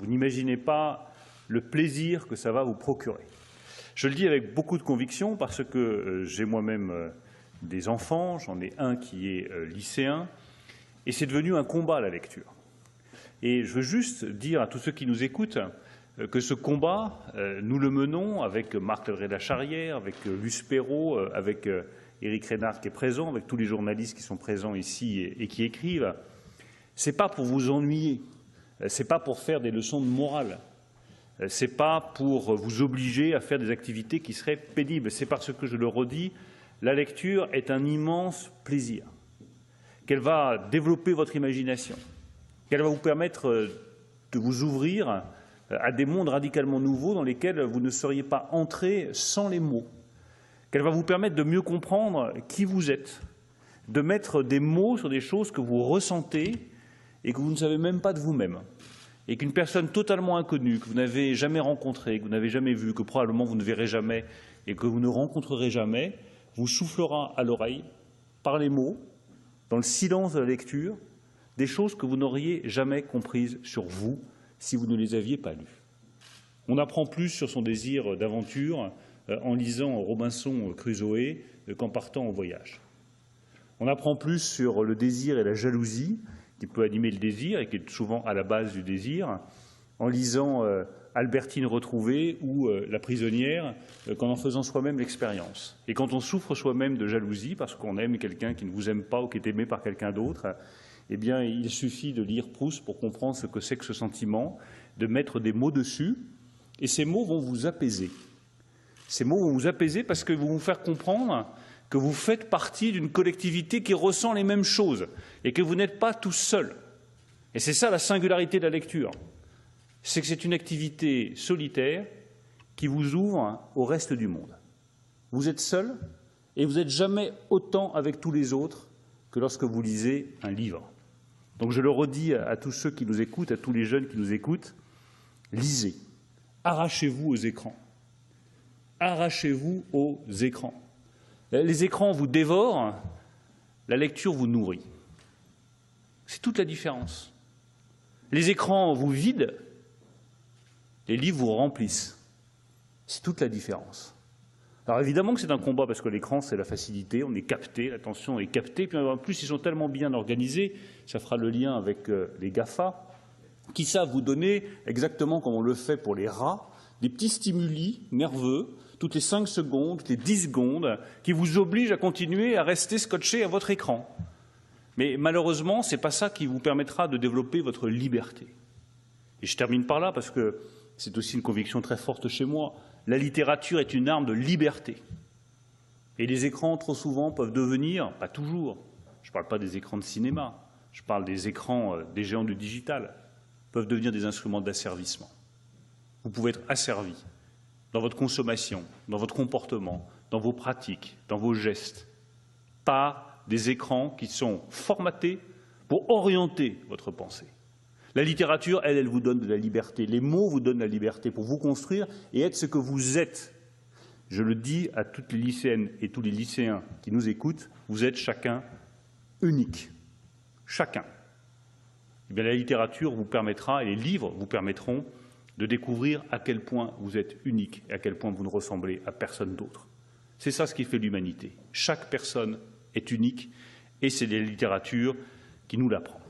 Vous n'imaginez pas le plaisir que ça va vous procurer. Je le dis avec beaucoup de conviction parce que j'ai moi-même des enfants, j'en ai un qui est lycéen, et c'est devenu un combat la lecture. Et je veux juste dire à tous ceux qui nous écoutent que ce combat, nous le menons avec Marc Lefebvre-Lacharrière, avec Luce Perrault, avec Éric Reynard qui est présent, avec tous les journalistes qui sont présents ici et qui écrivent. Ce n'est pas pour vous ennuyer, ce n'est pas pour faire des leçons de morale, ce n'est pas pour vous obliger à faire des activités qui seraient pénibles, c'est parce que, je le redis, la lecture est un immense plaisir, qu'elle va développer votre imagination, qu'elle va vous permettre de vous ouvrir à des mondes radicalement nouveaux dans lesquels vous ne seriez pas entré sans les mots, qu'elle va vous permettre de mieux comprendre qui vous êtes, de mettre des mots sur des choses que vous ressentez et que vous ne savez même pas de vous-même, et qu'une personne totalement inconnue, que vous n'avez jamais rencontrée, que vous n'avez jamais vue, que probablement vous ne verrez jamais et que vous ne rencontrerez jamais, vous soufflera à l'oreille, par les mots, dans le silence de la lecture, des choses que vous n'auriez jamais comprises sur vous si vous ne les aviez pas lues. On apprend plus sur son désir d'aventure en lisant Robinson Crusoe qu'en partant en voyage. On apprend plus sur le désir et la jalousie qui peut animer le désir et qui est souvent à la base du désir, en lisant Albertine retrouvée ou La prisonnière, qu'en en faisant soi-même l'expérience. Et quand on souffre soi-même de jalousie parce qu'on aime quelqu'un qui ne vous aime pas ou qui est aimé par quelqu'un d'autre, eh bien, il suffit de lire Proust pour comprendre ce que c'est que ce sentiment, de mettre des mots dessus, et ces mots vont vous apaiser. Ces mots vont vous apaiser parce que vont vous faire comprendre que vous faites partie d'une collectivité qui ressent les mêmes choses et que vous n'êtes pas tout seul. Et c'est ça la singularité de la lecture. C'est que c'est une activité solitaire qui vous ouvre au reste du monde. Vous êtes seul et vous n'êtes jamais autant avec tous les autres que lorsque vous lisez un livre. Donc je le redis à tous ceux qui nous écoutent, à tous les jeunes qui nous écoutent, lisez, arrachez-vous aux écrans. Arrachez-vous aux écrans. Les écrans vous dévorent, la lecture vous nourrit. C'est toute la différence. Les écrans vous vident, les livres vous remplissent. C'est toute la différence. Alors évidemment que c'est un combat parce que l'écran, c'est la facilité, on est capté, l'attention est captée. Puis en plus, ils sont tellement bien organisés, ça fera le lien avec les GAFA, qui savent vous donner, exactement comme on le fait pour les rats, des petits stimuli nerveux, toutes les 5 secondes, toutes les 10 secondes, qui vous obligent à continuer à rester scotché à votre écran. Mais malheureusement, ce n'est pas ça qui vous permettra de développer votre liberté. Et je termine par là, parce que c'est aussi une conviction très forte chez moi. La littérature est une arme de liberté. Et les écrans, trop souvent, peuvent devenir, pas toujours, je ne parle pas des écrans de cinéma, je parle des écrans des géants du digital, peuvent devenir des instruments d'asservissement. Vous pouvez être asservi dans votre consommation, dans votre comportement, dans vos pratiques, dans vos gestes, par des écrans qui sont formatés pour orienter votre pensée. La littérature, elle vous donne de la liberté. Les mots vous donnent la liberté pour vous construire et être ce que vous êtes. Je le dis à toutes les lycéennes et tous les lycéens qui nous écoutent, vous êtes chacun unique. Chacun. Eh bien, la littérature vous permettra, et les livres vous permettront, de découvrir à quel point vous êtes unique et à quel point vous ne ressemblez à personne d'autre. C'est ça ce qui fait l'humanité. Chaque personne est unique et c'est la littérature qui nous l'apprend.